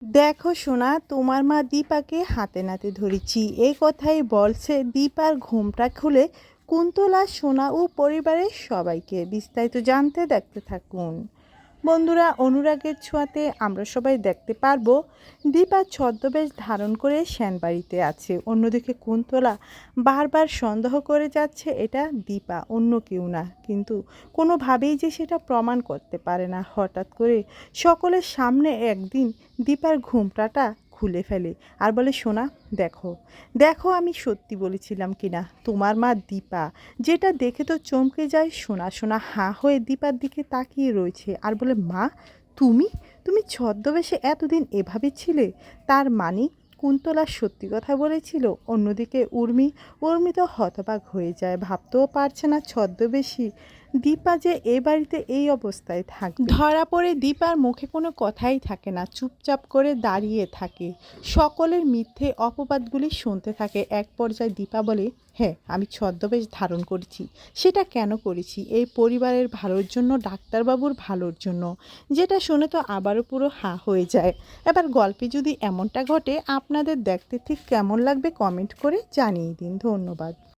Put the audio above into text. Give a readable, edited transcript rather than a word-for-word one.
দেখো সোনা, তোমার মা দীপাকে হাতে নাতে ধরেছি এই কথাই বলছে। দীপার ঘুমটা খুলে কুন্তলা, সোনা ও পরিবারের সবাইকে বিস্তারিত জানতে দেখতে থাকুন। বন্ধুরা, অনুরাগের ছোঁয়াতে আমরা সবাই দেখতে পারবো দীপা ছদ্মবেশ ধারণ করে সেনবাড়িতে আছে। অন্যদিকে কুন্তলা বারবার সন্দেহ করে যাচ্ছে এটা দীপা, অন্য কেউ না, কিন্তু কোনোভাবেই যে সেটা প্রমাণ করতে পারে না। হঠাৎ করে সকলের সামনে একদিন দীপার ঘোমটাটা খুলে ফেলে আর বলে, সোনা দেখো, দেখো আমি সত্যি বলেছিলাম কিনা। তোমার মা দীপা, যেটা দেখে তো চমকে যায়। সোনা সোনা হাঁ হয়ে দীপার দিকে তাকিয়ে রয়েছে আর বলে, মা তুমি তুমি ছদ্মবেশে এতদিন এভাবে ছিলে? তার মানে কুন্তলা সত্যি কথা বলেছিল। অন্যদিকে উর্মি তো হতবাক হয়ে যায়, ভাবতেও পারছে না ছদ্মবেশী দীপা যে এ বাড়িতে এই অবস্থায় থাকবে। ধরা পড়ে দীপার মুখে কোনো কথাই থাকে না, চুপচাপ করে দাঁড়িয়ে থাকে, সকলের মিথ্যে অপবাদগুলি শুনতে থাকে। এক পর্যায়ে দীপা বলে, হ্যাঁ আমি ছদ্মবেশ ধারণ করেছি। সেটা কেন করেছি? এই পরিবারের ভালোর জন্য, ডাক্তারবাবুর ভালোর জন্য। যেটা শুনে তো আবারও পুরো হাঁ হয়ে যায়। এবার গল্পে যদি এমনটা ঘটে, আপনাদের দেখতে ঠিক কেমন লাগবে কমেন্ট করে জানিয়ে দিন। ধন্যবাদ।